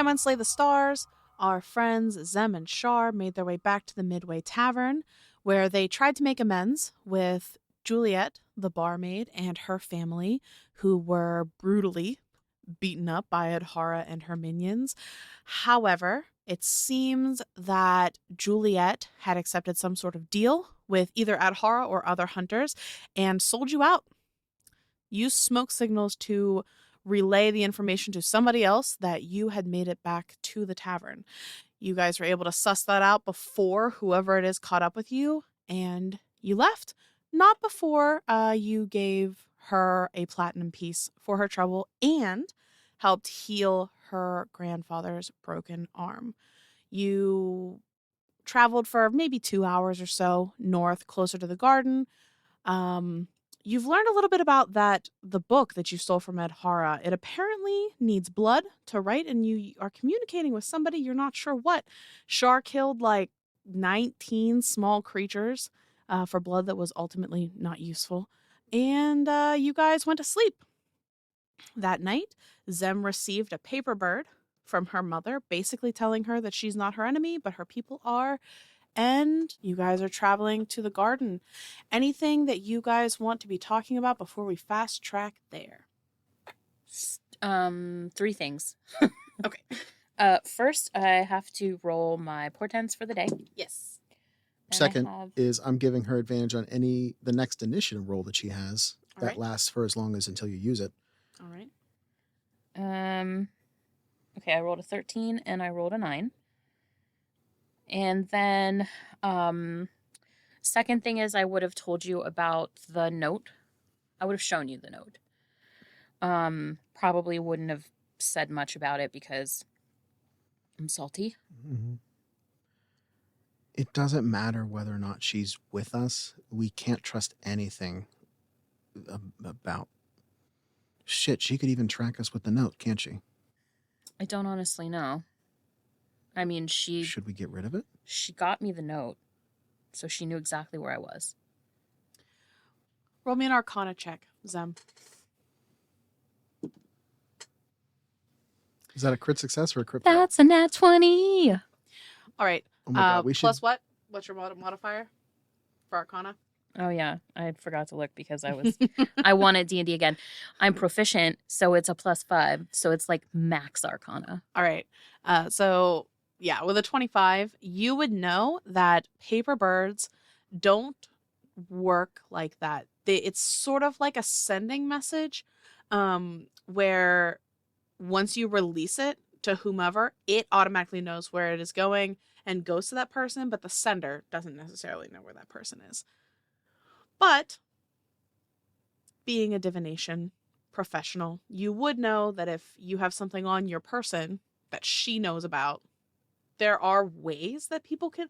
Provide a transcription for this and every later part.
time on Slay the Stars, our friends Zem and Char made their way back to the Midway Tavern, where they tried to make amends with Juliet, the barmaid, and her family, who were brutally beaten up by Adhara and her minions. However, it seems that Juliet had accepted some sort of deal with either Adhara or other hunters and sold you out. Used smoke signals to relay the information to somebody else that you had made it back to the tavern. You guys were able to suss that out before whoever it is caught up with you, and you left. Not before you gave her a platinum piece for her trouble and helped heal her grandfather's broken arm. You traveled for maybe 2 hours or so north, closer to the garden. You've learned a little bit about the book that you stole from Adhara. It apparently needs blood to write, and you are communicating with somebody you're not sure what. Char killed like 19 small creatures for blood that was ultimately not useful. And you guys went to sleep. That night, Zem received a paper bird from her mother, basically telling her that she's not her enemy, but her people are. And you guys are traveling to the garden. Anything that you guys want to be talking about before we fast track there? 3 things. Okay. First, I have to roll my portents for the day. Yes. And Second is I'm giving her advantage on the next initiative roll that she has that lasts for as long as until you use it. All right. Okay, I rolled a 13 and I rolled a 9. And then, second thing is I would have told you about the note. I would have shown you the note. Probably wouldn't have said much about it because I'm salty. Mm-hmm. It doesn't matter whether or not she's with us. We can't trust anything about... Shit, she could even track us with the note, can't she? I don't honestly know. I mean, Should we get rid of it? She got me the note, so she knew exactly where I was. Roll me an Arcana check, Zem. Is that a crit success or a crit fail? That's a nat 20! All right. Oh my God, plus what? What's your modifier for Arcana? Oh yeah, I forgot to look because I wanted D&D again. I'm proficient, so it's a +5, so it's like max Arcana. All right. So yeah, with a 25, you would know that paper birds don't work like that. It's sort of like a sending message, where once you release it to whomever, it automatically knows where it is going and goes to that person, but the sender doesn't necessarily know where that person is. But being a divination professional, you would know that if you have something on your person that she knows about, there are ways that people can,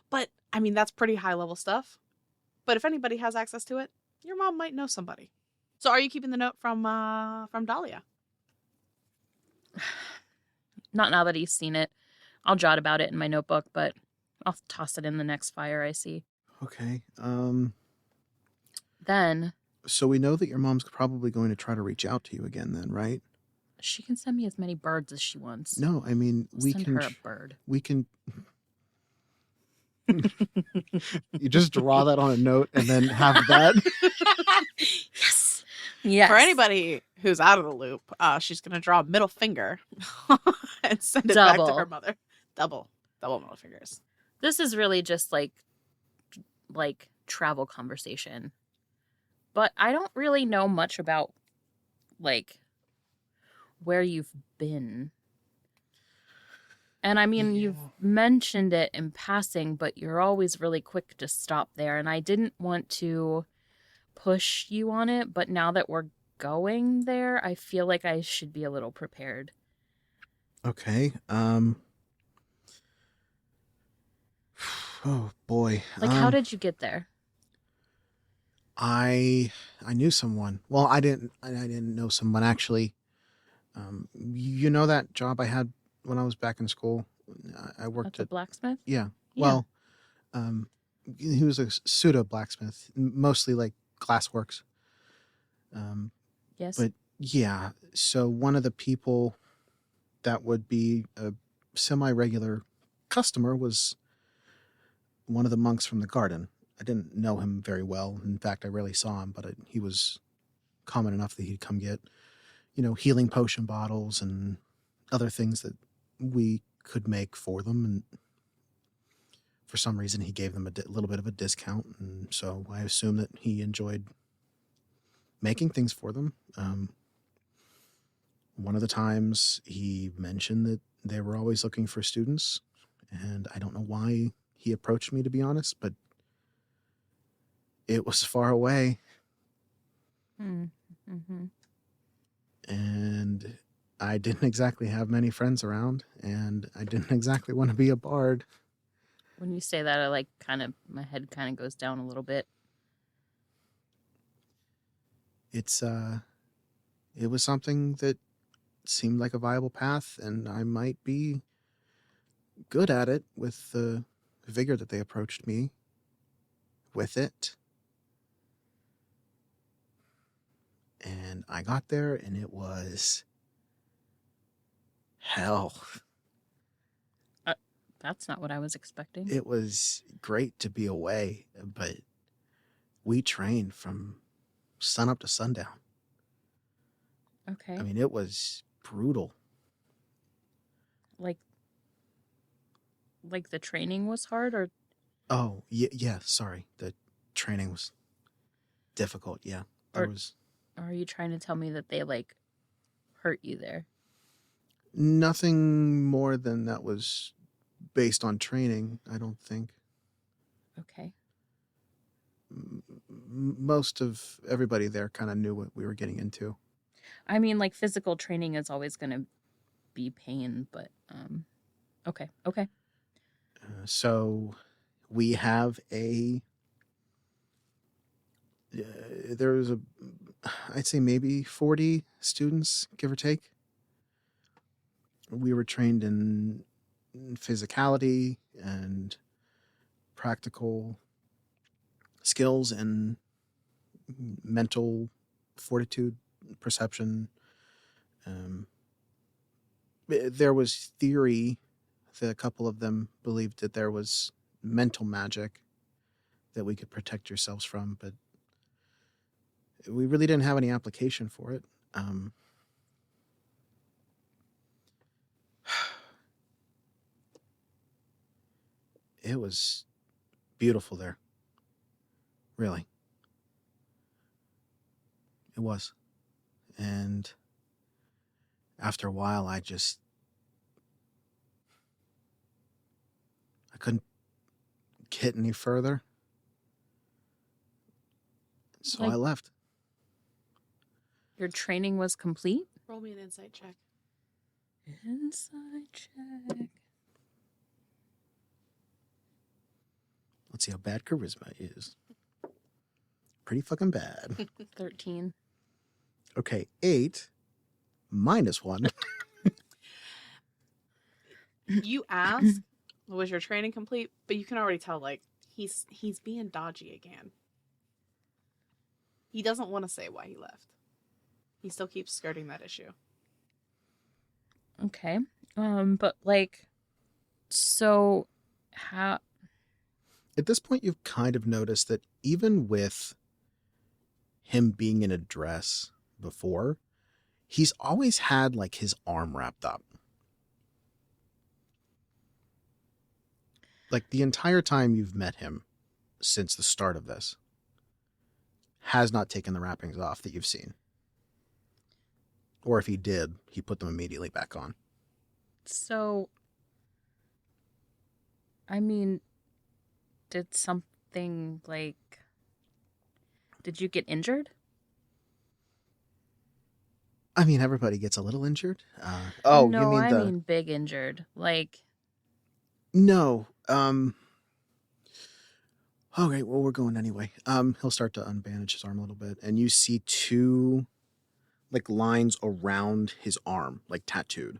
but I mean, that's pretty high level stuff. But if anybody has access to it, your mom might know somebody. So are you keeping the note from Dahlia? Not now that he's seen it. I'll jot about it in my notebook, but I'll toss it in the next fire I see. Okay. Then... So we know that your mom's probably going to try to reach out to you again then, right? She can send me as many birds as she wants. No, I mean, we send can... her a bird. We can... You just draw that on a note and then have that. Yes. Yes. For anybody who's out of the loop, she's going to draw a middle finger and send it back to her mother. Double middle fingers. This is really just like travel conversation. But I don't really know much about like where you've been. And I mean, You've mentioned it in passing, but you're always really quick to stop there. And I didn't want to push you on it, but now that we're going there, I feel like I should be a little prepared. Okay. Oh boy. Like, how did you get there? I knew someone. Well, I didn't know someone actually. You know that job I had when I was back in school? I worked at the blacksmith? Yeah. Well, he was a pseudo blacksmith, mostly like glassworks. Yes. But yeah, so one of the people that would be a semi-regular customer was one of the monks from the garden. I didn't know him very well. In fact, I rarely saw him, but he was common enough that he'd come get, healing potion bottles and other things that we could make for them. And for some reason, he gave them a little bit of a discount. And so I assume that he enjoyed making things for them. One of the times he mentioned that they were always looking for students. And I don't know why he approached me, to be honest, but it was far away. Mm-hmm. And I didn't exactly have many friends around, and I didn't exactly want to be a bard. When you say that, I my head kind of goes down a little bit. It was something that seemed like a viable path, and I might be good at it with the vigor that they approached me with it. And I got there, and it was hell. That's not what I was expecting. It was great to be away, but we trained from sun up to sundown. Okay. I mean, it was brutal. Like the training was hard, or? Oh, yeah, sorry. The training was difficult, yeah. Or are you trying to tell me that they, hurt you there? Nothing more than that was based on training, I don't think. Okay. Most of everybody there kind of knew what we were getting into. I mean, physical training is always going to be pain, but, okay. So we have there was I'd say maybe 40 students, give or take. We were trained in physicality and practical skills and mental fortitude, perception. There was theory that a couple of them believed that there was mental magic that we could protect ourselves from, but we really didn't have any application for it. It was beautiful there. Really. It was. And after a while, I couldn't get any further. So I left. Your training was complete? Roll me an insight check. Insight check. Let's see how bad charisma is. Pretty fucking bad. 13. Okay, 8 minus 1. You ask, was your training complete? But you can already tell, he's being dodgy again. He doesn't want to say why he left. He still keeps skirting that issue. Okay. But so how? At this point, you've kind of noticed that even with him being in a dress before, he's always had his arm wrapped up. The entire time you've met him since the start of this, has not taken the wrappings off that you've seen. Or if he did, he put them immediately back on. So, I mean, did something did you get injured? I mean, everybody gets a little injured. No, you mean I mean big injured. No. Okay, well, we're going anyway. He'll start to unbandage his arm a little bit, and you see 2 lines around his arm, tattooed.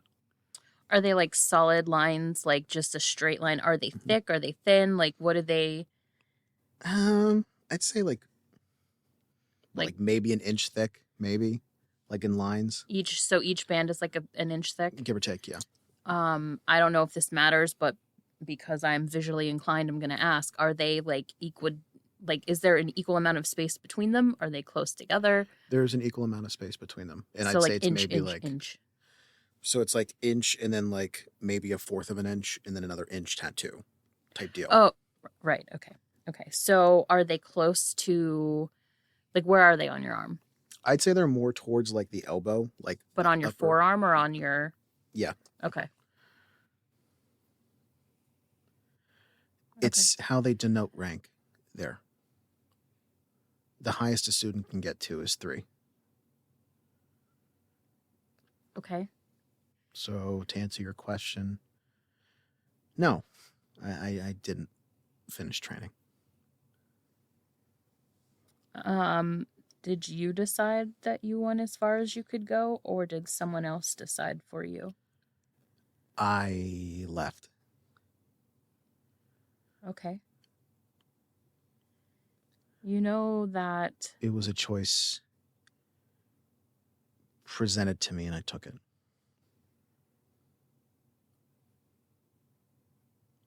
Are they solid lines, just a straight line? Are they thick? Are they thin? What are they? I'd say like maybe an inch thick, maybe. like in lines, Each band is like an inch thick. give or take. Yeah. I don't know if this matters, but because I'm visually inclined, I'm going to ask: are they like equal? Like, is there an equal amount of space between them? Are they close together? There's an equal amount of space between them, and So I'd like say it's inch, maybe inch, like inch. so it's like inch, and then like maybe a fourth of an inch, and then another inch tattoo type deal. Oh, right. Okay. Okay. So are they close to, like, where are they on your arm? I'd say they're more towards like the elbow, like. But on your upper. forearm or on your? Yeah. Okay. It's how they denote rank there. The highest a student can get to is 3. Okay. So to answer your question, no, I didn't finish training. Did you decide that you went as far as you could go, or did someone else decide for you? I left. Okay. You know that It was a choice presented to me, and I took it.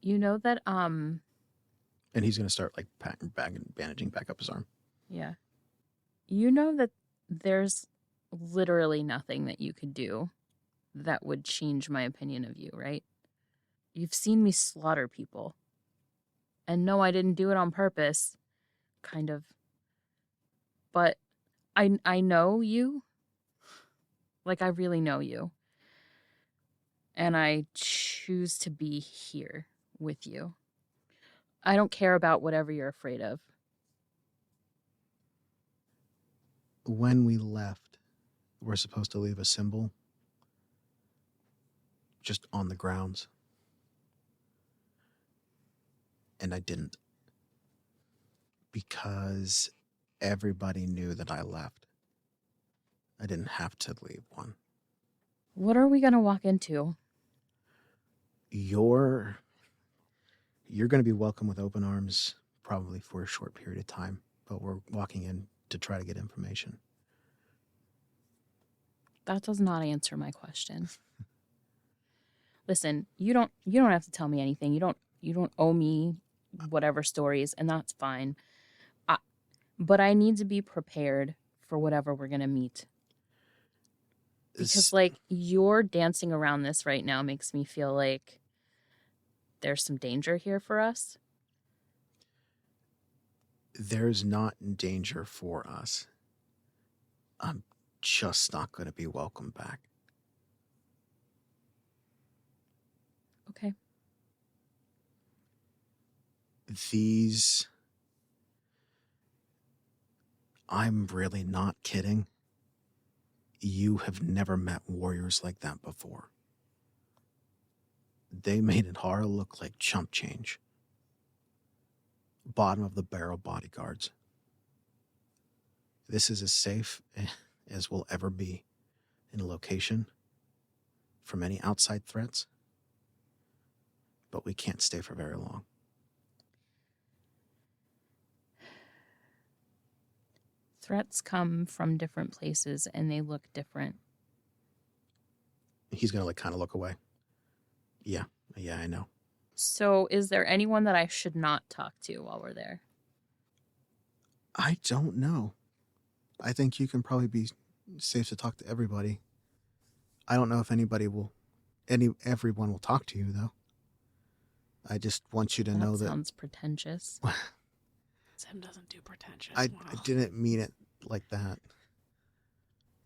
And he's going to start like bandaging back up his arm. Yeah. You know that there's literally nothing that you could do that would change my opinion of you, right? You've seen me slaughter people. And no, I didn't do it on purpose. Kind of. But I know you. Like, I really know you. And I choose to be here with you. I don't care about whatever you're afraid of. When we left, we're supposed to leave a symbol just on the grounds. And I didn't. Because everybody knew that I left. I didn't have to leave one. What are we going to walk into? You're going to be welcome with open arms probably for a short period of time, but we're walking in to try to get information. That does not answer my question. Listen, you don't have to tell me anything. You don't owe me whatever stories, and that's fine. But I need to be prepared for whatever we're going to meet. Because like you're dancing around this right now makes me feel like there's some danger here for us. There's not danger for us. I'm just not going to be welcome back. Okay. I'm really not kidding. You have never met warriors like that before. They made Hara look like chump change. Bottom of the barrel bodyguards. This is as safe as we'll ever be in a location from any outside threats, but we can't stay for very long. Threats come from different places and they look different. He's going to kind of look away. Yeah, I know. So is there anyone that I should not talk to while we're there? I don't know. I think you can probably be safe to talk to everybody. I don't know if everyone will talk to you, though. I just want you to know that... sounds pretentious. Zem doesn't do pretentious. I didn't mean it like that.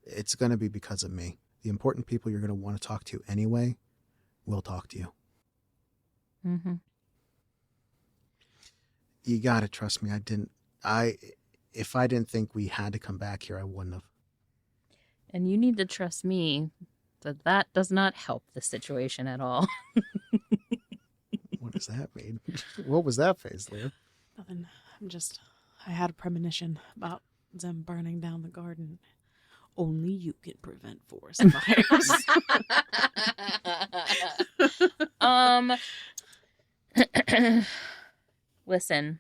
It's going to be because of me. The important people you're going to want to talk to anyway will talk to you. Mm-hmm. You got to trust me. If I didn't think we had to come back here, I wouldn't have. And you need to trust me that does not help the situation at all. What does that mean? What was that face, Leah? Nothing. I had a premonition about them burning down the garden. Only you can prevent forest fires. Listen.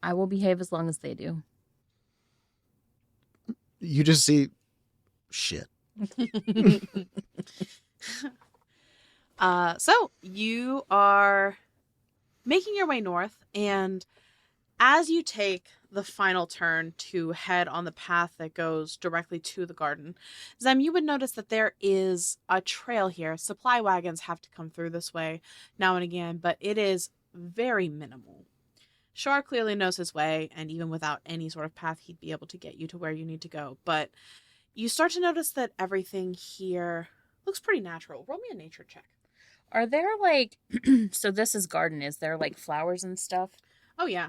I will behave as long as they do. You just see shit. So you are making your way north, and as you take the final turn to head on the path that goes directly to the garden, Zem, you would notice that there is a trail here. Supply wagons have to come through this way now and again, but it is very minimal. Char clearly knows his way, and even without any sort of path, he'd be able to get you to where you need to go. But you start to notice that everything here looks pretty natural. Roll me a nature check. Are there like so this is garden, is there like flowers and stuff? Oh, yeah.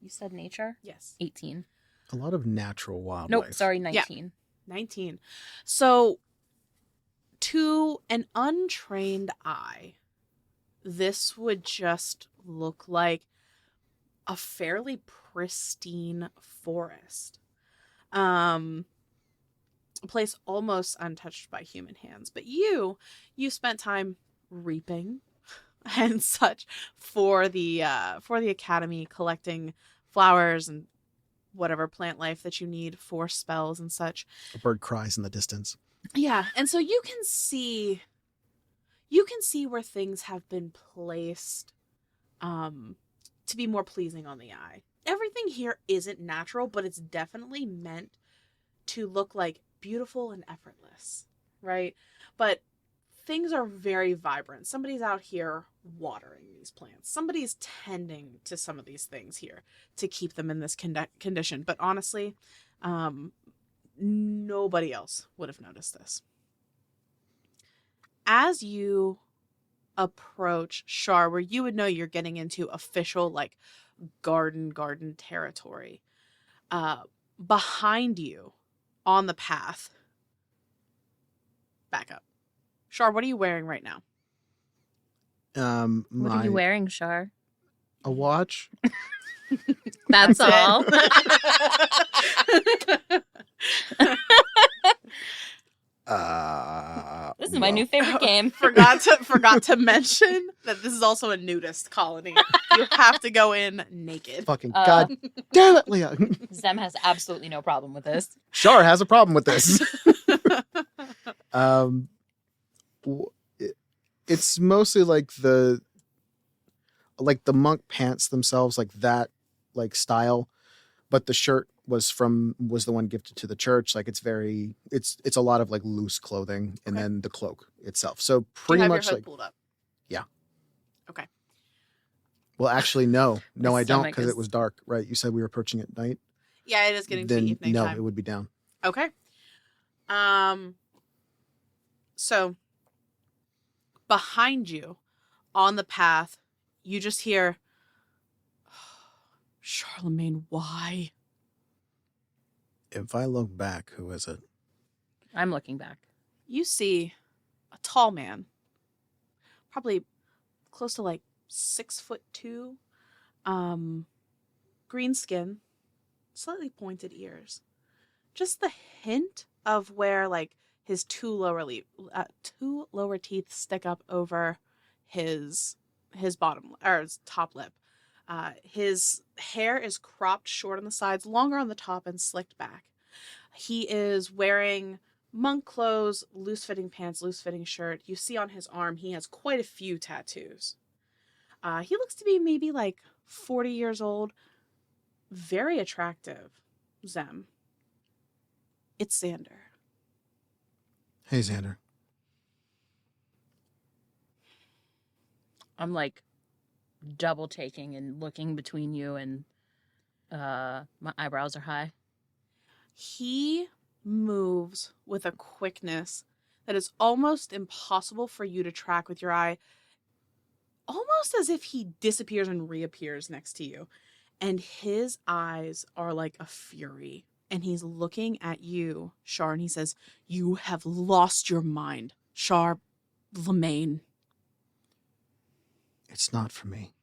You said nature? Yes. 18. A lot of natural wildlife. Nope, sorry, 19. 19. So, to an untrained eye, this would just look like a fairly pristine forest. A place almost untouched by human hands. But you spent time reaping and such for the academy, collecting flowers and whatever plant life that you need for spells and such. A bird cries in the distance. Yeah, and so you can see where things have been placed to be more pleasing on the eye. Everything here isn't natural, but it's definitely meant to look like beautiful and effortless, right? But things are very vibrant. Somebody's out here watering these plants. Somebody's tending to some of these things here to keep them in this condition. But honestly, nobody else would have noticed this. As you approach Char, where you would know you're getting into official like garden territory, behind you on the path, back up. Char, what are you wearing right now? What are you wearing, Char? A watch. That's all. This is my new favorite game. Forgot to mention that this is also a nudist colony. You have to go in naked. Fucking god damn it, Leah. Zem has absolutely no problem with this. Char has a problem with this. It's mostly like the monk pants themselves, like that like style, but the shirt was the one gifted to the church. Like it's a lot of like loose clothing, and Okay. then the cloak itself. So Do you pretty have much your hood like pulled up? Yeah. Okay. Well, actually, no, My I don't, stomach because is- it was dark. Right? You said we were approaching at night. Yeah, it is getting to Then evening no, time. it would be down. Okay. So behind you on the path, you just hear, Charlemagne, why? If I look back, who is it? I'm looking back. You see a tall man, probably close to like 6'2", green skin, slightly pointed ears. Just the hint of where like his two lower teeth stick up over his bottom or his top lip. His hair is cropped short on the sides, longer on the top, and slicked back. He is wearing monk clothes, loose-fitting pants, loose-fitting shirt. You see on his arm he has quite a few tattoos. He looks to be maybe like 40 years old. Very attractive. Zem. It's Xander. Hey, Xander. I'm like double taking and looking between you, and my eyebrows are high. He moves with a quickness that is almost impossible for you to track with your eye. Almost as if he disappears and reappears next to you. And his eyes are like a fury. And he's looking at you, Char, and he says, "You have lost your mind, Charlemagne." It's not for me.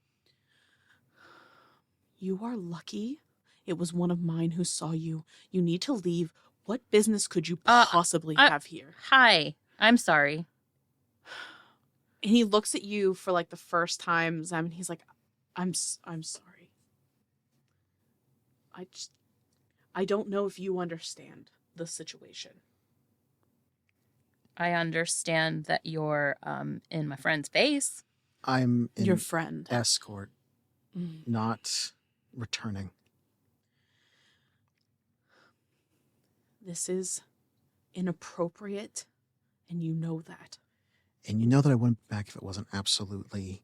"You are lucky. It was one of mine who saw you. You need to leave. What business could you possibly have here?" Hi. I'm sorry. And he looks at you for like the first time, Zem, and he's like, I'm sorry. I don't know if you understand, the situation. I understand that you're in my friend's face. I'm Your an friend. escort, not returning. This is inappropriate, and you know that. And you know that I wouldn't be back if it wasn't absolutely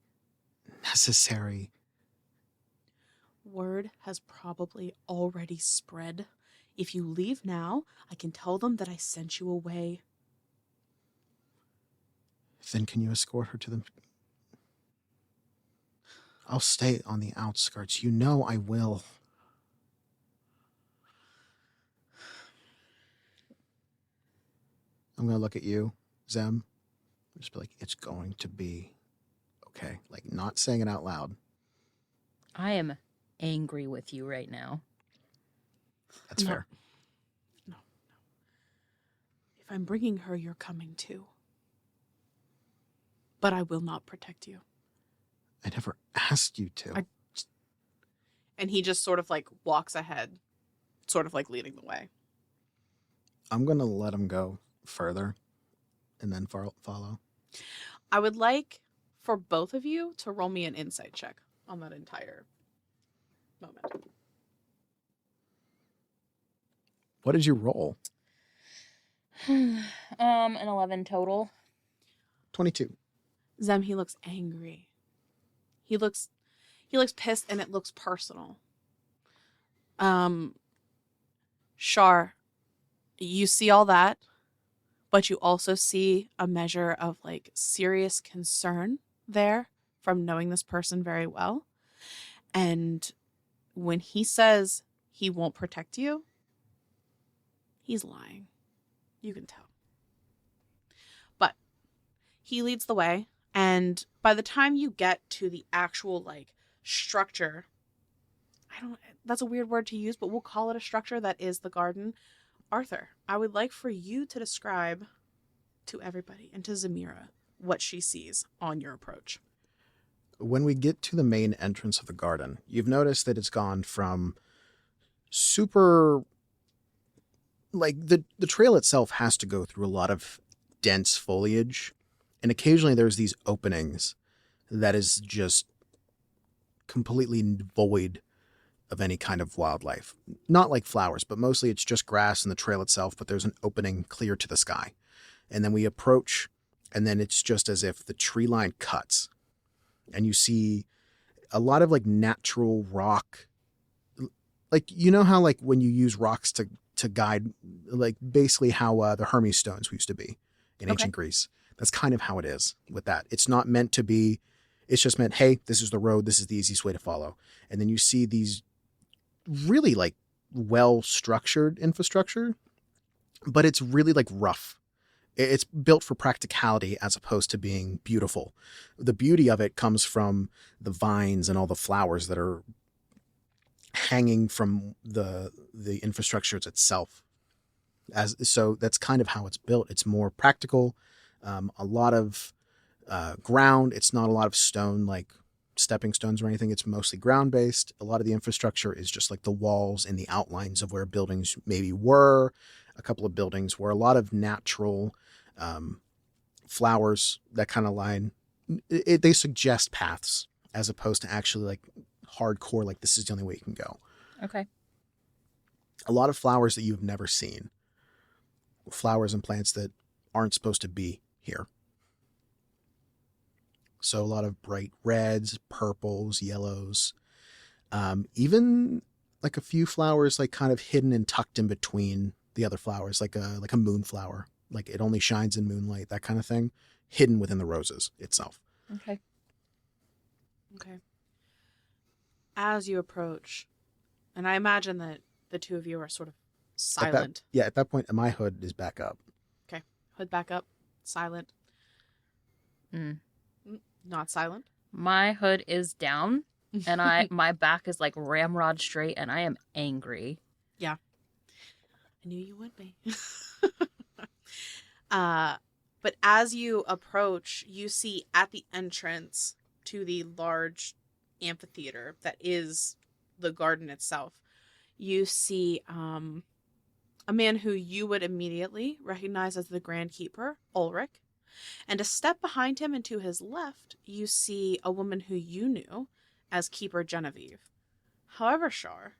necessary. Word has probably already spread. If you leave now, I can tell them that I sent you away. Then can you escort her to the... I'll stay on the outskirts. You know I will. I'm going to look at you, Zem. Just be like, it's going to be okay. Like, not saying it out loud. I am angry with you right now. That's No. fair. No. If I'm bringing her, you're coming too. But I will not protect you. I never asked you to. And he just sort of like walks ahead, sort of like leading the way. I'm going to let him go further and then follow. I would like for both of you to roll me an insight check on that entire moment. What did you roll? An 11 total. 22. Zem, he looks angry. He looks pissed, and it looks personal. Char, you see all that, but you also see a measure of like serious concern there from knowing this person very well. And when he says he won't protect you, he's lying. You can tell. But he leads the way, and by the time you get to the actual like structure, that's a weird word to use, but we'll call it a structure that is the garden. Arthur, I would like for you to describe to everybody and to Zemira what she sees on your approach. When we get to the main entrance of the garden, you've noticed that it's gone from super... Like, the trail itself has to go through a lot of dense foliage, and occasionally there's these openings that is just completely void of any kind of wildlife. Not like flowers, but mostly it's just grass and the trail itself, but there's an opening clear to the sky. And then we approach, and then it's just as if the tree line cuts, and you see a lot of like natural rock. Like, you know how like when you use rocks to guide, like basically how the Hermes stones used to be in ancient Greece. That's kind of how it is with that. It's not meant to be, it's just meant, hey, this is the road, this is the easiest way to follow. And then you see these really like well-structured infrastructure, but it's really like rough. It's built for practicality as opposed to being beautiful. The beauty of it comes from the vines and all the flowers that are hanging from the infrastructure itself. So that's kind of how it's built. It's more practical. A lot of ground. It's not a lot of stone, like stepping stones or anything. It's mostly ground based. A lot of the infrastructure is just like the walls and the outlines of where buildings maybe were. A couple of buildings where a lot of natural flowers that kind of line. They suggest paths as opposed to actually like hardcore, like this is the only way you can go. Okay. A lot of flowers that you've never seen. Flowers and plants that aren't supposed to be here. So a lot of bright reds, purples, yellows, even like a few flowers like kind of hidden and tucked in between the other flowers, like a moonflower, like it only shines in moonlight, that kind of thing, hidden within the roses itself. Okay. As you approach, and I imagine that the two of you are sort of silent. At that point, my hood is back up. Okay. Hood back up. Silent. Not silent. My hood is down, and my back is like ramrod straight, and I am angry. Yeah. I knew you would be. But as you approach, you see at the entrance to the large amphitheater that is the garden itself, you see a man who you would immediately recognize as the Grand Keeper, Ulrich. And a step behind him and to his left, you see a woman who you knew as Keeper Genevieve. However, Char,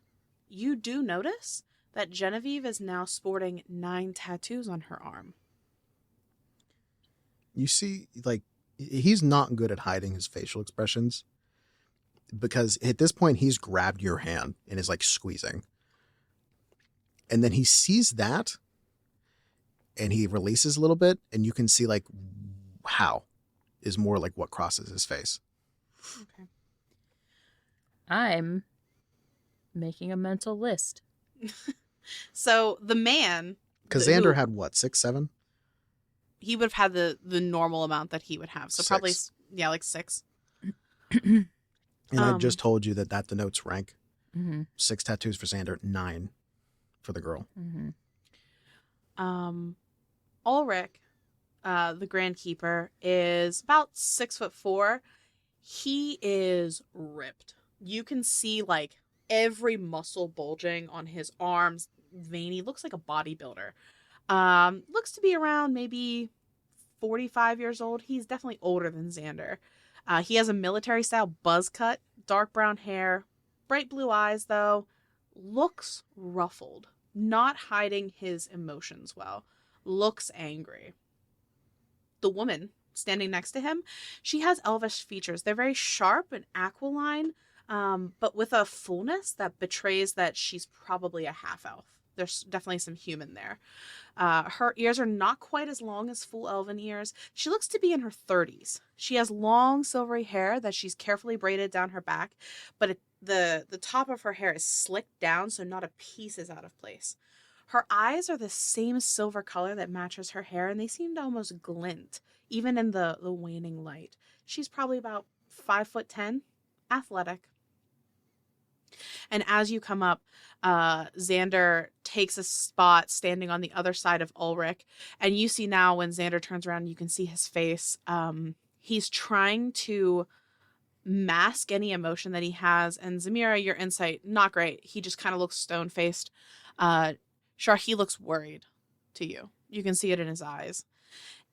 you do notice that Genevieve is now sporting 9 tattoos on her arm. You see, like, he's not good at hiding his facial expressions because at this point he's grabbed your hand and is like squeezing. And then he sees that and he releases a little bit, and you can see like how is more like what crosses his face. Okay. I'm making a mental list. So the man... Because who- Xander had what, 6, 7? He would have had the normal amount that he would have. So 6. probably, yeah, like 6. And I just told you that denotes rank. Mm-hmm. 6 tattoos for Xander, 9 for the girl. Mm-hmm. Ulrich, the Grand Keeper, is about 6'4". He is ripped. You can see like every muscle bulging on his arms, veiny. Looks like a bodybuilder. Looks to be around maybe 45 years old. He's definitely older than Xander. He has a military style buzz cut, dark brown hair, bright blue eyes though. Looks ruffled, not hiding his emotions well. Looks angry. The woman standing next to him, she has elvish features. They're very sharp and aquiline, but with a fullness that betrays that she's probably a half elf. There's definitely some human there. Her ears are not quite as long as full elven ears. She looks to be in her 30s. She has long silvery hair that she's carefully braided down her back, but the top of her hair is slicked down so not a piece is out of place. Her eyes are the same silver color that matches her hair, and they seem to almost glint, even in the waning light. She's probably about 5'10", athletic. And as you come up, Xander takes a spot standing on the other side of Ulrich. And you see now when Xander turns around, you can see his face. He's trying to mask any emotion that he has. And Zemira, your insight, not great. He just kind of looks stone-faced. Char, he looks worried to you. You can see it in his eyes.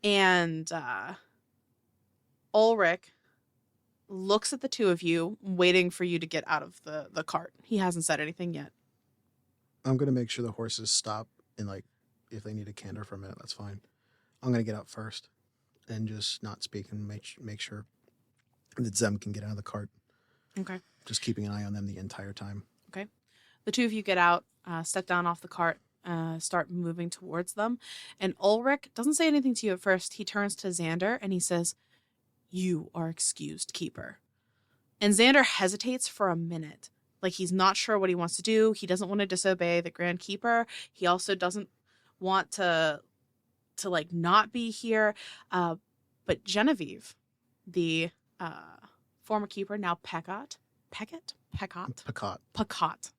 And Ulrich looks at the two of you, waiting for you to get out of the cart. He hasn't said anything yet. I'm going to make sure the horses stop, and like if they need a canter for a minute, that's fine. I'm going to get out first and just not speak and make sure that Zem can get out of the cart. Okay. Just keeping an eye on them the entire time. Okay. The two of you get out, step down off the cart, start moving towards them. And Ulrich doesn't say anything to you at first. He turns to Xander and he says, "You are excused, Keeper." And Xander hesitates for a minute. Like he's not sure what he wants to do. He doesn't want to disobey the Grand Keeper. He also doesn't want to like not be here. But Genevieve, the former keeper, now Pecot,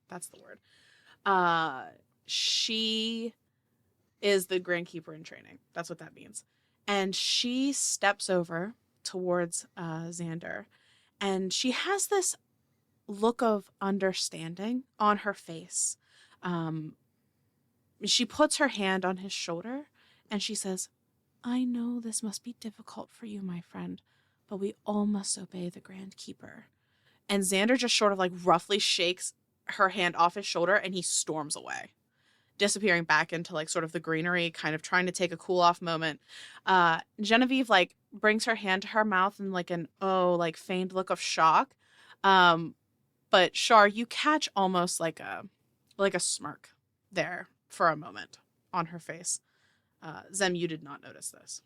that's the word. She is the Grand Keeper in training. That's what that means. And she steps over towards Xander, and she has this look of understanding on her face. She puts her hand on his shoulder and she says, "I know this must be difficult for you, my friend, but we all must obey the Grand Keeper." And Xander just sort of like roughly shakes her hand off his shoulder and he storms away, disappearing back into like sort of the greenery, kind of trying to take a cool off moment. Genevieve like brings her hand to her mouth in like an like feigned look of shock. But Char, you catch almost like a smirk there for a moment on her face. Zem, you did not notice this.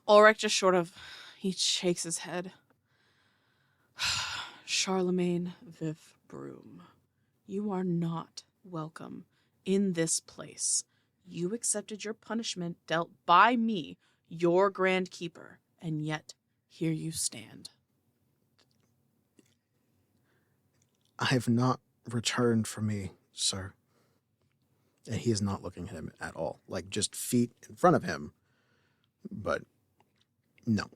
Ulrich just he shakes his head. "Charlemagne Vif Broom, you are not welcome in this place. You accepted your punishment dealt by me, your Grand Keeper, and yet here you stand." I have not returned for me, sir. And he is not looking at him at all. Like just feet in front of him. But no.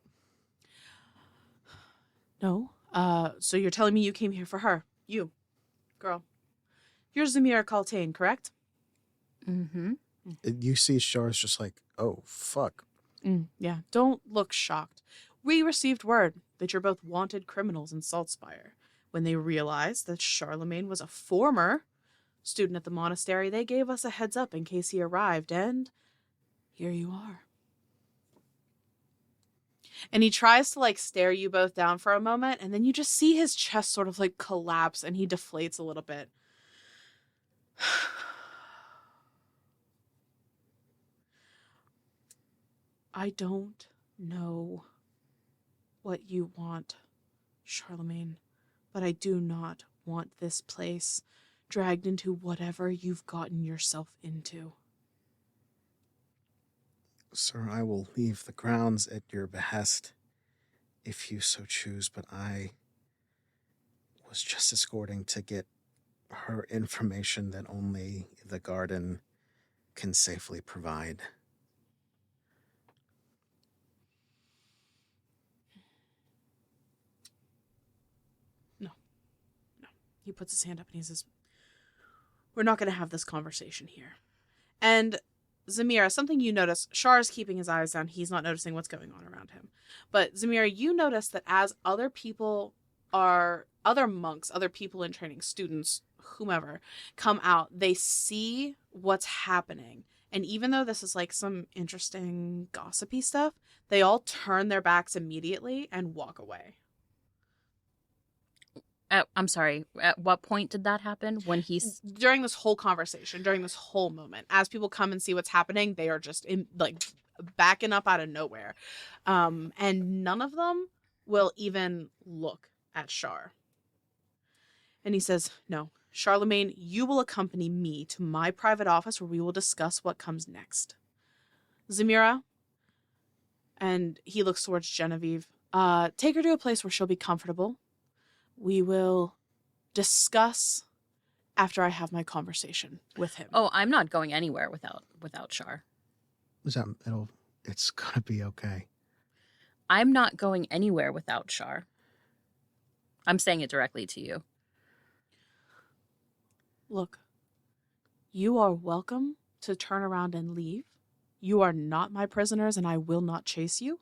No. So you're telling me you came here for her? You, girl. You're Zemira Kaltain, correct? Mm-hmm. You see Char's just like, oh, fuck. Yeah, don't look shocked. We received word that you're both wanted criminals in Saltspire. When they realized that Charlemagne was a former student at the monastery, they gave us a heads up in case he arrived, and here you are. And he tries to like stare you both down for a moment, and then you just see his chest sort of like collapse and he deflates a little bit. I don't know what you want, Charlemagne, but I do not want this place dragged into whatever you've gotten yourself into. Sir, I will leave the grounds at your behest if you so choose, but I was just escorting to get her information that only the garden can safely provide. No. He puts his hand up and he says, we're not going to have this conversation here. And Zemira, something you notice, Char is keeping his eyes down. He's not noticing what's going on around him. But Zemira, you notice that as other monks, other people in training, students, whomever, come out, they see what's happening. And even though this is like some interesting gossipy stuff, they all turn their backs immediately and walk away. I'm sorry. At what point did that happen? When he's During this whole conversation, during this whole moment, as people come and see what's happening, they are just backing up out of nowhere, and none of them will even look at Char. And he says, "No, Charlemagne, you will accompany me to my private office where we will discuss what comes next." Zemira, and he looks towards Genevieve. Take her to a place where she'll be comfortable. We will discuss after I have my conversation with him. Oh, I'm not going anywhere without Char. It's gonna be okay. I'm not going anywhere without Char. I'm saying it directly to you. Look, you are welcome to turn around and leave. You are not my prisoners, and I will not chase you.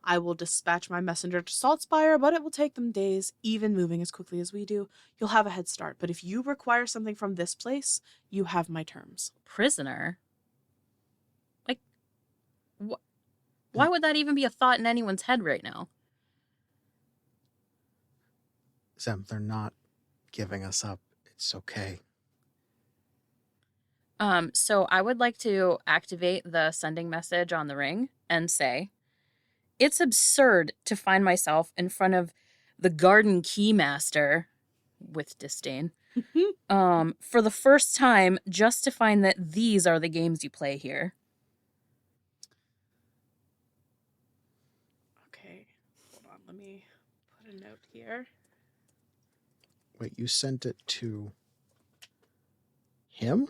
I will dispatch my messenger to Saltspire, but it will take them days, even moving as quickly as we do. You'll have a head start, but if you require something from this place, you have my terms. Prisoner? Like, why would that even be a thought in anyone's head right now? Zem, they're not giving us up. It's okay. So I would like to activate the sending message on the ring and say, it's absurd to find myself in front of the garden keymaster, with disdain, for the first time, just to find that these are the games you play here. Okay, hold on, let me put a note here. Wait, you sent it to him?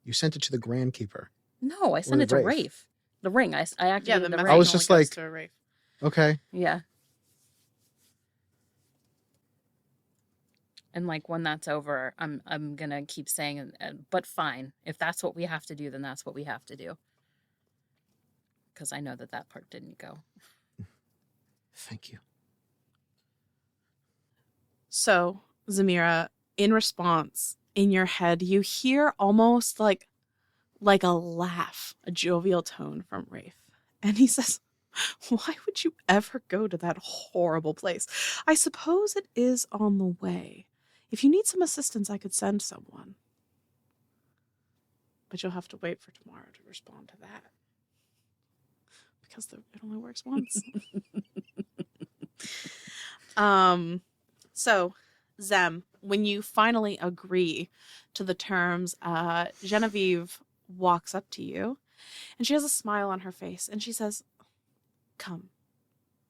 You sent it to the Grand Keeper. No, I sent it to Rafe. The ring. I activated the ring. I was just like, to Rafe. Okay. Yeah. And like when that's over, I'm gonna keep saying, but fine. If that's what we have to do, then that's what we have to do. Because I know that part didn't go. Thank you. So, Zemira, in response, in your head, you hear almost like a laugh, a jovial tone from Rafe. And he says, why would you ever go to that horrible place? I suppose it is on the way. If you need some assistance, I could send someone. But you'll have to wait for tomorrow to respond to that. Because it only works once. So, Zem, when you finally agree to the terms, Genevieve walks up to you, and she has a smile on her face, and she says, come,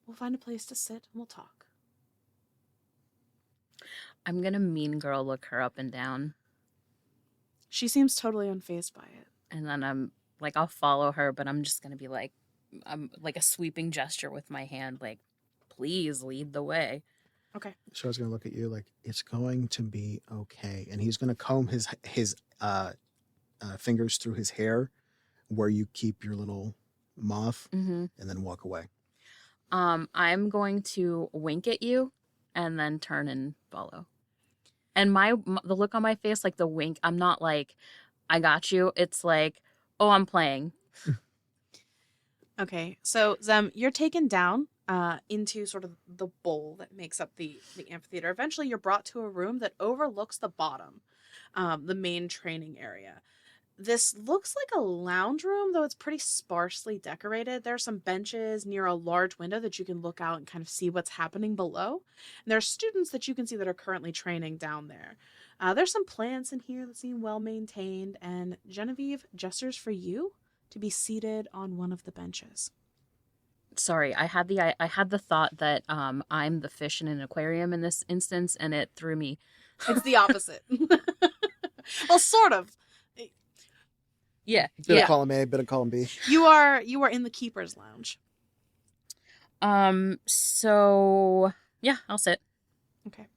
we'll find a place to sit, and we'll talk. I'm gonna mean girl look her up and down. She seems totally unfazed by it. And then I'll follow her, but I'm just gonna be like, I'm like a sweeping gesture with my hand, like, please lead the way. Okay. So I was going to look at you like, it's going to be okay. And he's going to comb his fingers through his hair where you keep your little muff, Mm-hmm. and then walk away. I'm going to wink at you and then turn and follow. And the look on my face, like the wink, I'm not like, I got you. It's like, oh, I'm playing. Okay, so Zem, you're taken down into sort of the bowl that makes up the amphitheater. Eventually, you're brought to a room that overlooks the bottom, the main training area. This looks like a lounge room, though it's pretty sparsely decorated. There are some benches near a large window that you can look out and kind of see what's happening below. And there are students that you can see that are currently training down there. There's some plants in here that seem well maintained, and Genevieve gestures for you to be seated on one of the benches. Sorry, I had the thought that I'm the fish in an aquarium in this instance, and it threw me. It's the opposite. Well, sort of. Yeah. Bit Yeah. of column A, bit of column B. You are in the keeper's lounge. So yeah, I'll sit. Okay.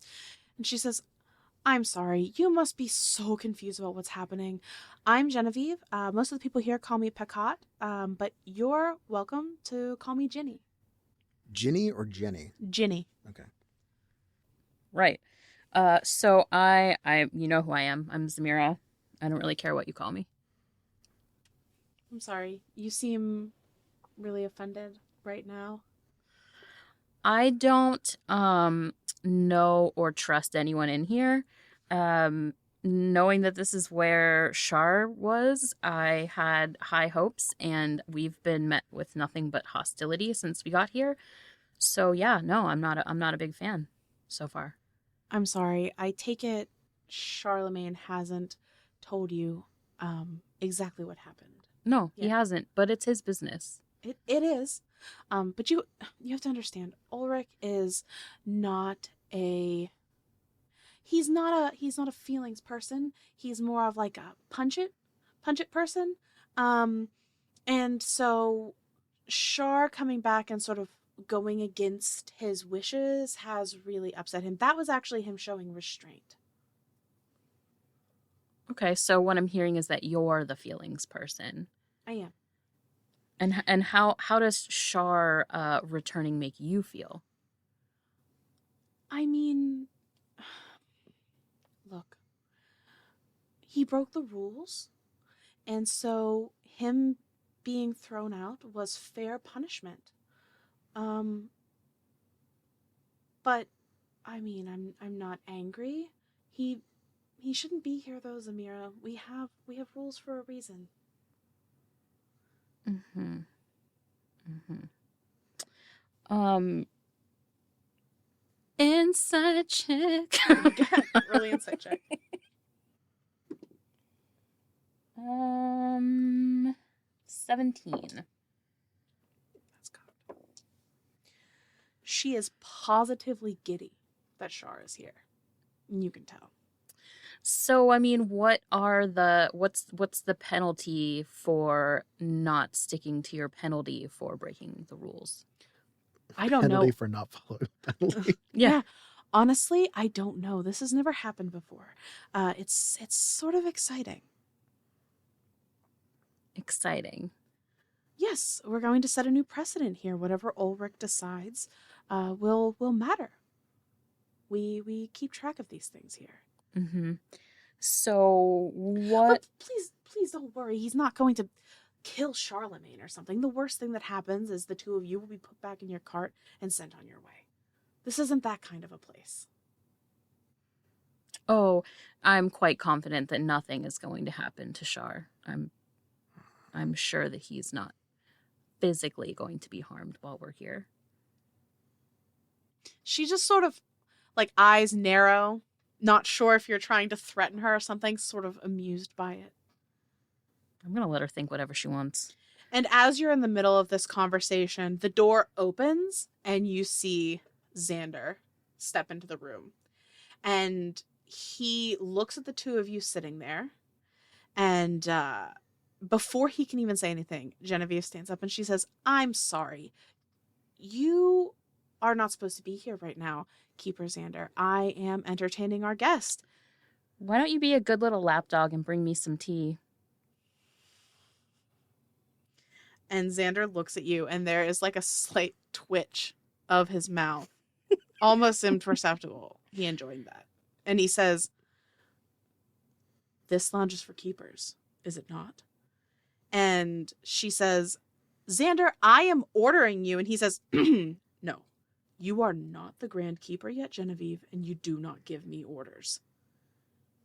And she says, I'm sorry. You must be so confused about what's happening. I'm Genevieve. Most of the people here call me Pecat, but you're welcome to call me Ginny. Ginny or Jenny? Ginny. Okay. Right. So I you know who I am. I'm Zemira. I don't really care what you call me. I'm sorry. You seem really offended right now. I don't know or trust anyone in here. Knowing that this is where Char was, I had high hopes, and we've been met with nothing but hostility since we got here. So yeah, no, I'm not a big fan so far. I'm sorry. I take it Charlemagne hasn't told you exactly what happened. No, Yeah. he hasn't, but it's his business. It is. But you have to understand, Ulrich is not a he's not a feelings person. He's more of like a punch it person. And so Char coming back and sort of going against his wishes has really upset him. That was actually him showing restraint. Okay, so what I'm hearing is that you're the feelings person. I am. And how does Char returning make you feel? I mean, look, he broke the rules, and so him being thrown out was fair punishment. But I mean, I'm not angry. He shouldn't be here though, Zemira. We have rules for a reason. Mm-hmm. Mm-hmm. Insight check. Really insight check. 17. That's good. She is positively giddy that Char is here. You can tell. So I mean, what's the penalty for not sticking to your penalty for breaking the rules? I don't Penalty know. for not following penalty. Yeah. Honestly, I don't know. This has never happened before. It's sort of exciting. Exciting. Yes, we're going to set a new precedent here. Whatever Ulrich decides, will matter. We keep track of these things here. Mm-hmm. So what? But please don't worry. He's not going to kill Charlemagne or something. The worst thing that happens is the two of you will be put back in your cart and sent on your way. This isn't that kind of a place. Oh, I'm quite confident that nothing is going to happen to Char. I'm sure that he's not physically going to be harmed while we're here. She just sort of, like, eyes narrow, not sure if you're trying to threaten her or something, sort of amused by it. I'm going to let her think whatever she wants. And as you're in the middle of this conversation, the door opens and you see Xander step into the room. And he looks at the two of you sitting there. And before he can even say anything, Genevieve stands up and she says, I'm sorry. You are not supposed to be here right now, Keeper Xander. I am entertaining our guest. Why don't you be a good little lapdog and bring me some tea? And Xander looks at you, and there is like a slight twitch of his mouth, almost imperceptible. He enjoying that. And he says, "This lounge is for keepers, is it not?" And she says, "Xander, I am ordering you." And he says, "No, you are not the Grand Keeper yet, Genevieve, and you do not give me orders."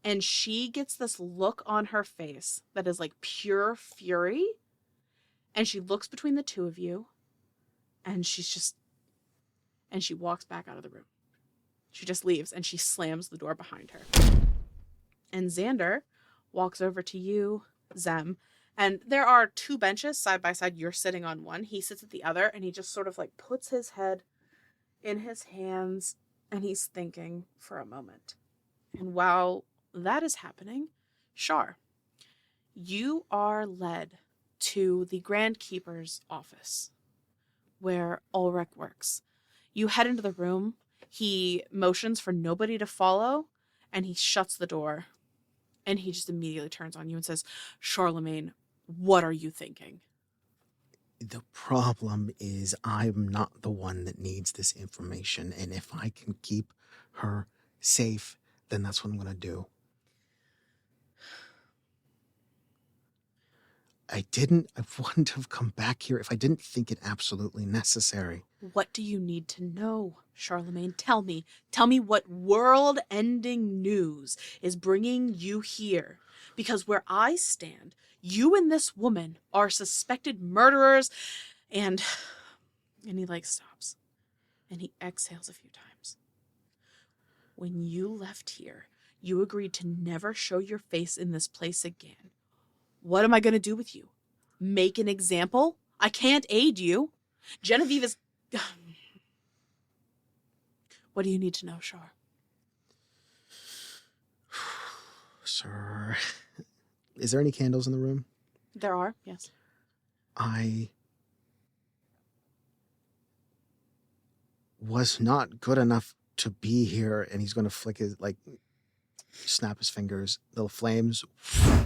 And she gets this look on her face that is like pure fury. And she looks between the two of you, and and she walks back out of the room. She just leaves, and she slams the door behind her. And Xander walks over to you, Zem, and there are two benches side by side. You're sitting on one. He sits at the other, and he just sort of like puts his head in his hands, and he's thinking for a moment. And while that is happening, Char, you are led to the Grand Keeper's office, where Ulrich works. You head into the room. He motions for nobody to follow, and he shuts the door. And he just immediately turns on you and says, "Charlemagne, what are you thinking?" The problem is I'm not the one that needs this information, and if I can keep her safe, then that's what I'm going to do. I wouldn't have come back here if I didn't think it absolutely necessary. What do you need to know, Charlemagne? Tell me. Tell me what world-ending news is bringing you here. Because where I stand, you and this woman are suspected murderers, and he like stops. And he exhales a few times. When you left here, you agreed to never show your face in this place again. What am I going to do with you? Make an example? I can't aid you. Genevieve is... What do you need to know, Char? Sir, is there any candles in the room? There are, yes. I was not good enough to be here, and he's going to flick his, like, snap his fingers. The flames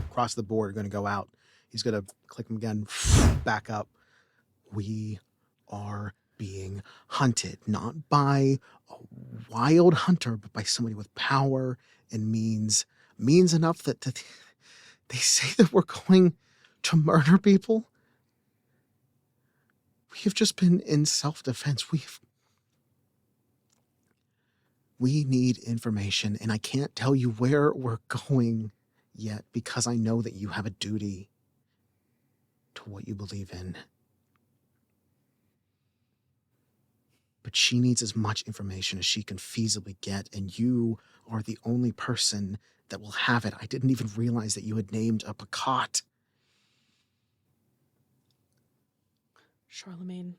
across the board are going to go out. He's going to click them again, back up. We are being hunted, not by a wild hunter, but by somebody with power and means enough that they say that we're going to murder people. We have just been in self-defense. We need information, and I can't tell you where we're going yet because I know that you have a duty to what you believe in. But she needs as much information as she can feasibly get, and you are the only person that will have it. I didn't even realize that you had named a Picot. Charlemagne,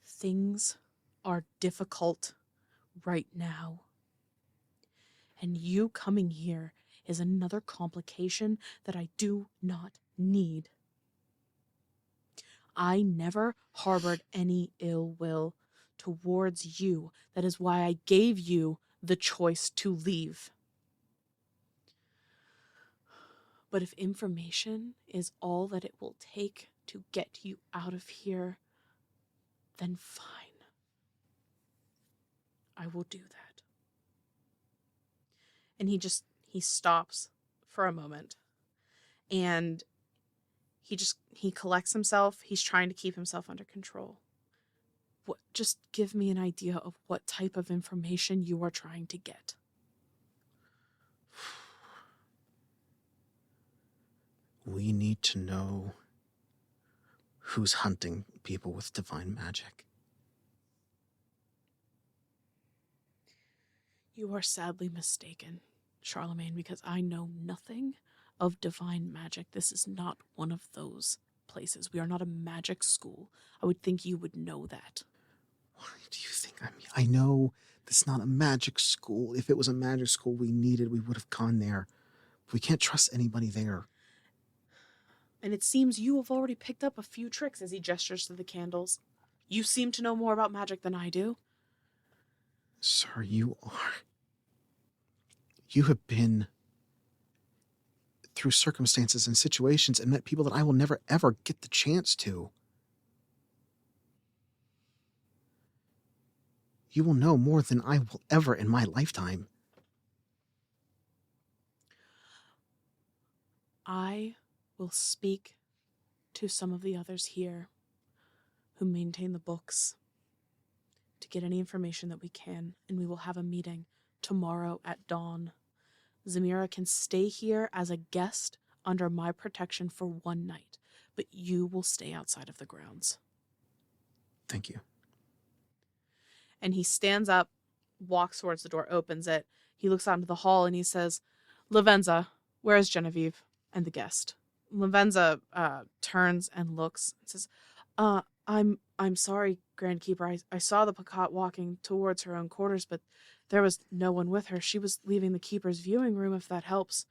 things are difficult right now. And you coming here is another complication that I do not need. I never harbored any ill will towards you. That is why I gave you the choice to leave. But if information is all that it will take to get you out of here, then fine. I will do that. And he stops for a moment. And he collects himself. He's trying to keep himself under control. Just give me an idea of what type of information you are trying to get. We need to know who's hunting people with divine magic. You are sadly mistaken, Charlemagne, because I know nothing of divine magic. This is not one of those places. We are not a magic school. I would think you would know that. Why do you think I know this is not a magic school. If it was a magic school we would have gone there. We can't trust anybody there. And it seems you have already picked up a few tricks as he gestures to the candles. You seem to know more about magic than I do. Sir, you have been through circumstances and situations and met people that I will never, ever get the chance to. You will know more than I will ever in my lifetime. I will speak to some of the others here who maintain the books to get any information that we can, and we will have a meeting tomorrow at dawn. Zemira can stay here as a guest under my protection for one night, but you will stay outside of the grounds. Thank you. And he stands up, walks towards the door, opens it. He looks out into the hall and he says, Lavenza, where is Genevieve and the guest? Lavenza turns and looks and says, I'm sorry, Grand Keeper. I saw the Pacat walking towards her own quarters, but there was no one with her. She was leaving the Keeper's viewing room, if that helps.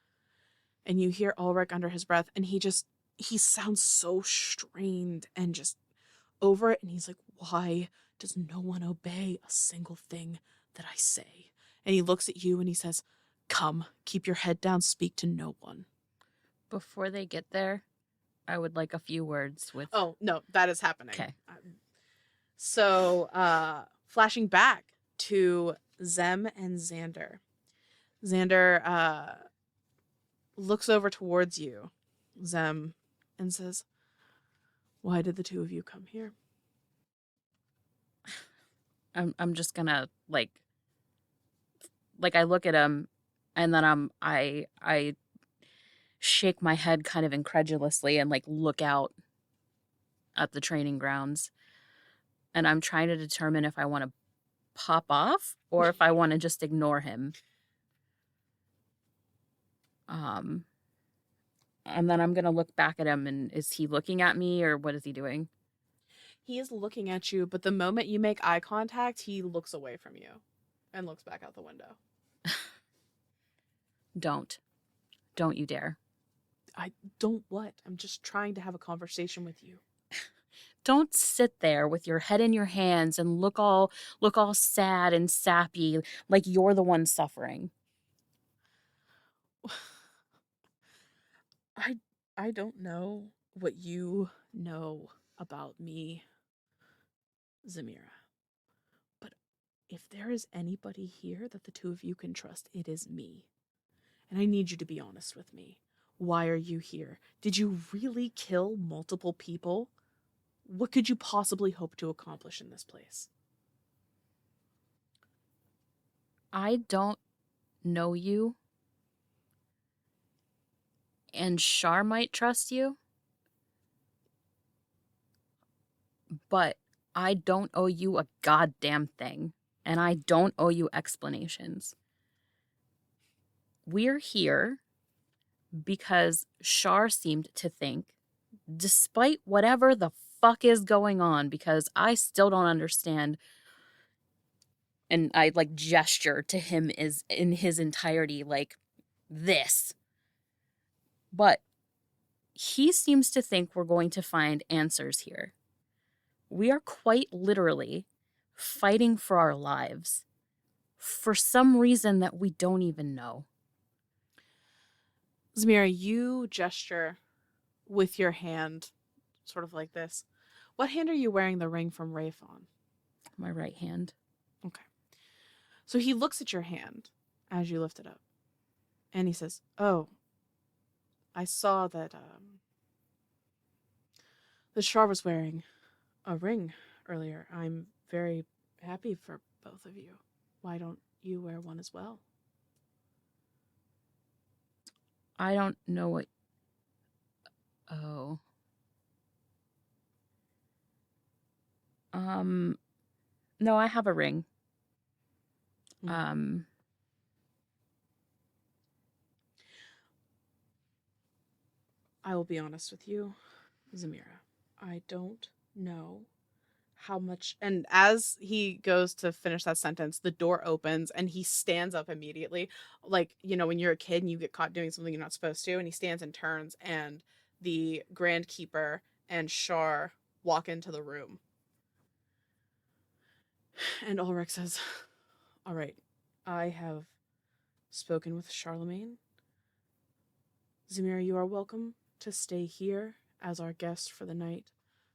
And you hear Ulrich under his breath, and he sounds so strained and just over it. And he's like, why does no one obey a single thing that I say? And he looks at you and he says, come, keep your head down, speak to no one. Before they get there, I would like a few words with... Oh, no, that is happening. Okay. So, flashing back to Zem and Xander. Xander looks over towards you, Zem, and says, why did the two of you come here? I'm just gonna like I look at him, and then I shake my head kind of incredulously and like look out at the training grounds, and I'm trying to determine if I want to pop off or if I want to just ignore him. And then I'm gonna look back at him, and is he looking at me or what is he doing? He is looking at you, but the moment you make eye contact, he looks away from you and looks back out the window. Don't you dare. I don't what? I'm just trying to have a conversation with you. Don't sit there with your head in your hands and look all sad and sappy like you're the one suffering. I don't know what you know about me, Zemira. But if there is anybody here that the two of you can trust, it is me. And I need you to be honest with me. Why are you here? Did you really kill multiple people? What could you possibly hope to accomplish in this place? I don't know you. And Char might trust you. But I don't owe you a goddamn thing. And I don't owe you explanations. We're here because Char seemed to think, despite whatever the fuck is going on, because I still don't understand, and I like gesture to him is in his entirety like this. But he seems to think we're going to find answers here. We are quite literally fighting for our lives for some reason that we don't even know. Zemira, you gesture with your hand, sort of like this. What hand are you wearing the ring from Rafe on? My right hand. Okay. So he looks at your hand as you lift it up. And he says, oh, I saw that the Char was wearing a ring earlier. I'm very happy for both of you. Why don't you wear one as well? I don't know what... Oh. No, I have a ring. Mm-hmm. I will be honest with you, Zemira. I don't know how much... And as he goes to finish that sentence, the door opens and he stands up immediately. Like, you know, when you're a kid and you get caught doing something you're not supposed to, and he stands and turns, and the Grand Keeper and Char walk into the room. And Ulrich says, all right, I have spoken with Charlemagne. Zemira, you are welcome to stay here as our guest for the night.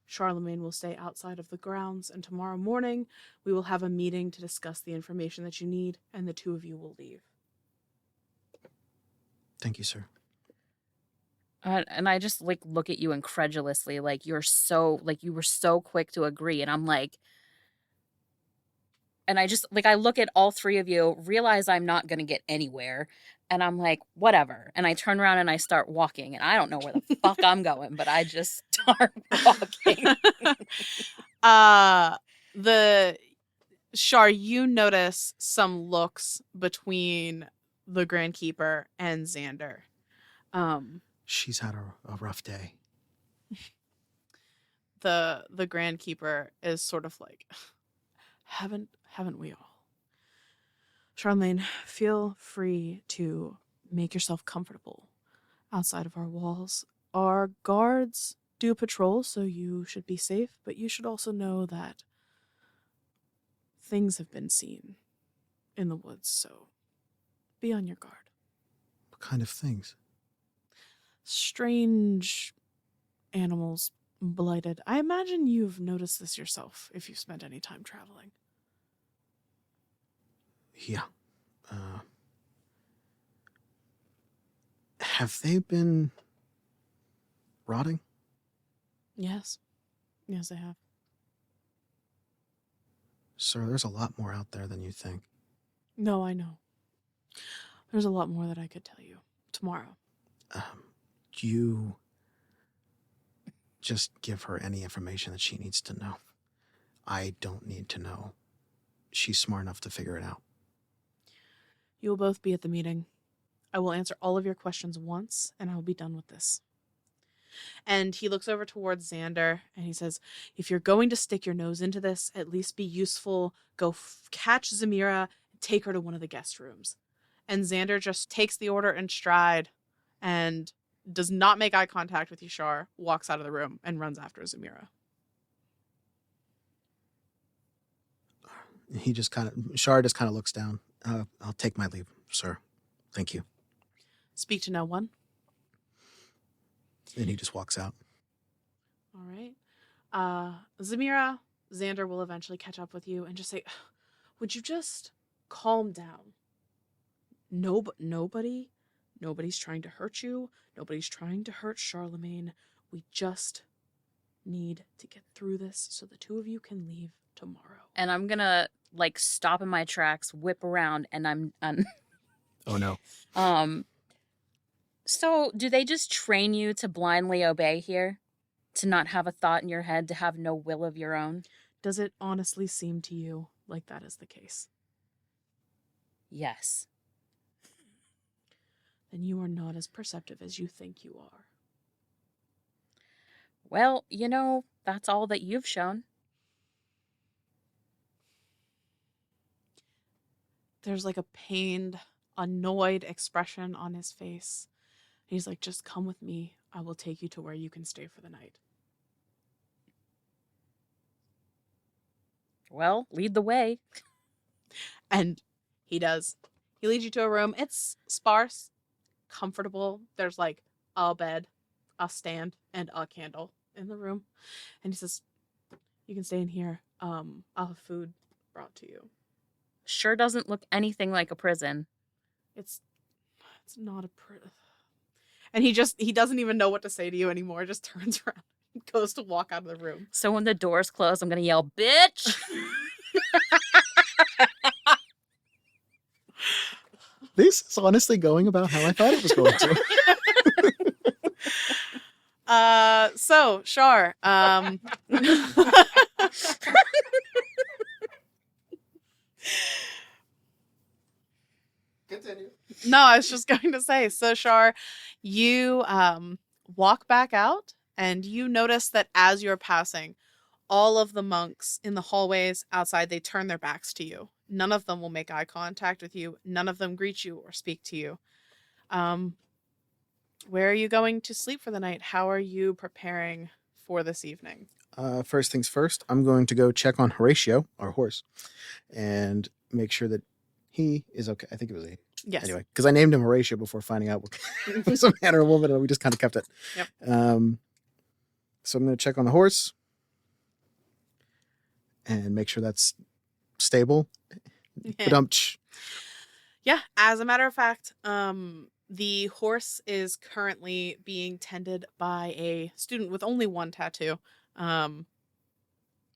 Charlemagne will stay outside of the grounds, and tomorrow morning we will have a meeting to discuss the information that you need, and the two of you will leave. Thank you, sir. And I just like look at you incredulously, like you were so quick to agree, and I'm like, and I just like I look at all three of you, realize I'm not gonna get anywhere, and I'm like, whatever. And I turn around and I start walking, and I don't know where the fuck I'm going, but I just start walking. The Char, you notice some looks between the Grand Keeper and Xander. She's had a rough day. The Grand Keeper is sort of like, haven't we all? Charlemagne, feel free to make yourself comfortable outside of our walls. Our guards do patrol, so you should be safe, but you should also know that things have been seen in the woods, so be on your guard. What kind of things? Strange animals, blighted. I imagine you've noticed this yourself if you've spent any time traveling. Yeah. Have they been rotting? Yes. Yes, they have. Sir, there's a lot more out there than you think. No, I know. There's a lot more that I could tell you tomorrow. You just give her any information that she needs to know. I don't need to know. She's smart enough to figure it out. You will both be at the meeting. I will answer all of your questions once, and I will be done with this. And he looks over towards Xander, and he says, if you're going to stick your nose into this, at least be useful. Go catch Zemira and take her to one of the guest rooms. And Xander just takes the order in stride and does not make eye contact with Char, walks out of the room, and runs after Zemira. Char just kind of looks down. I'll take my leave, sir. Thank you. Speak to no one. And he just walks out. All right. Zemira, Xander will eventually catch up with you and just say, would you just calm down? Nobody's trying to hurt you. Nobody's trying to hurt Charlemagne. We just need to get through this so the two of you can leave tomorrow. And I'm gonna like stop in my tracks, whip around, and I'm Oh no. So do they just train you to blindly obey here? To not have a thought in your head, to have no will of your own? Does it honestly seem to you like that is the case? Yes. Then you are not as perceptive as you think you are. Well, that's all that you've shown. There's like a pained, annoyed expression on his face. He's like, just come with me. I will take you to where you can stay for the night. Well, lead the way. And he does. He leads you to a room. It's sparse, comfortable. There's like a bed, a stand, and a candle in the room. And he says, you can stay in here. I'll have food brought to you. Sure doesn't look anything like a prison. It's not a prison. And he doesn't even know what to say to you anymore. Just turns around and goes to walk out of the room. So when the doors close, I'm going to yell, bitch! This is honestly going about how I thought it was going to. So, Char, Continue. no, I was just going to say, so Char, you walk back out and you notice that as you're passing, all of the monks in the hallways outside, they turn their backs to you. None of them will make eye contact with you. None of them greet you or speak to you. Where are you going to sleep for the night? How are you preparing for this evening? First things first, I'm going to go check on Horatio, our horse, and make sure that he is okay. I think it was Yes. Anyway, because I named him Horatio before finding out if it was a man or a woman, and we just kind of kept it. Yep. So I'm going to check on the horse and make sure that's stable. Yeah, as a matter of fact, the horse is currently being tended by a student with only one tattoo.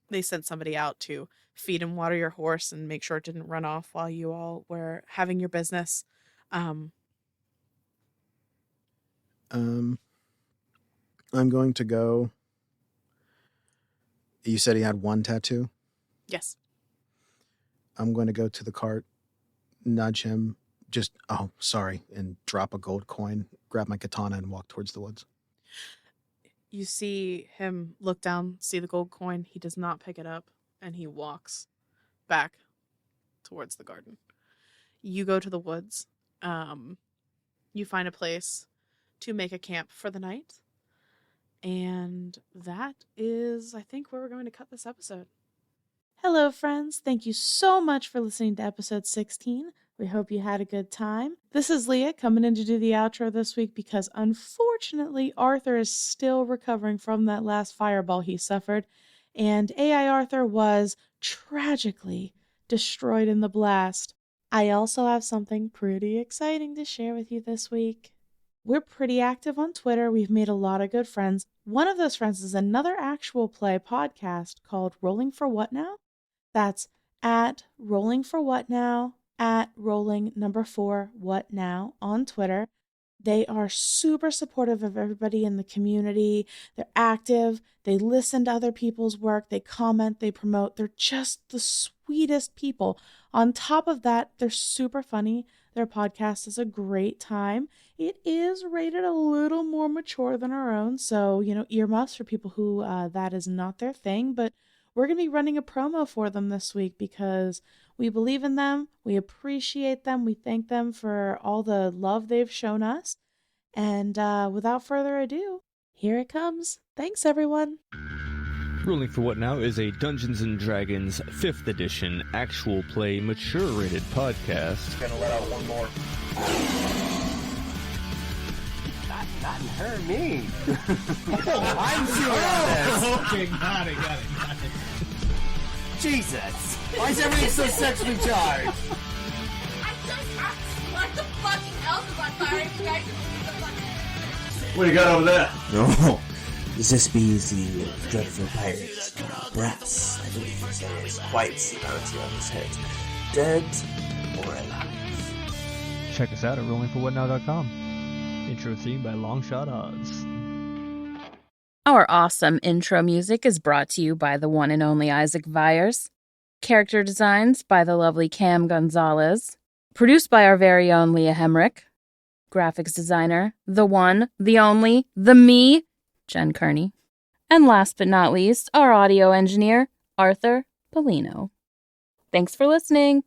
They sent somebody out to feed and water your horse and make sure it didn't run off while you all were having your business. I'm going to go. You said he had one tattoo? Yes. I'm going to go to the cart, nudge him, sorry, and drop a gold coin, grab my katana, and walk towards the woods. You see him look down, see the gold coin. He does not pick it up, and he walks back towards the garden. You go to the woods. You find a place to make a camp for the night. And that is, I think, where we're going to cut this episode. Hello, friends. Thank you so much for listening to episode 16. We hope you had a good time. This is Leah coming in to do the outro this week because unfortunately Arthur is still recovering from that last fireball he suffered, and AI Arthur was tragically destroyed in the blast. I also have something pretty exciting to share with you this week. We're pretty active on Twitter. We've made a lot of good friends. One of those friends is another actual play podcast called Rolling for What Now? That's at Rolling for What Now, at Rolling number 4 What Now on Twitter. They are super supportive of everybody in the community. They're active. They listen to other people's work. They comment. They promote. They're just the sweetest people. On top of that, they're super funny. Their podcast is a great time. It is rated a little more mature than our own, so, earmuffs for people who that is not their thing, but we're going to be running a promo for them this week because we believe in them, we appreciate them, we thank them for all the love they've shown us, and without further ado, here it comes. Thanks, everyone. Rolling for What Now is a Dungeons & Dragons 5th edition actual play mature rated podcast. Gonna let out one more. Not her, me. I'm doing this. Okay, got it. Jesus. Why is everything so sexually charged? I just asked like the fucking house is on fire. You guys should the fucking... What do you got over there? No, this bees the dreadful pirate Brass. I believe his name is quite seniority on his head. Dead or alive. Check us out at rollingforwhatnow.com. Intro theme by Longshot Oz. Our awesome intro music is brought to you by the one and only Isaac Vyers. Character designs by the lovely Cam Gonzalez. Produced by our very own Leah Hemrick. Graphics designer, the one, the only, the me, Jen Kearney. And last but not least, our audio engineer, Arthur Polino. Thanks for listening.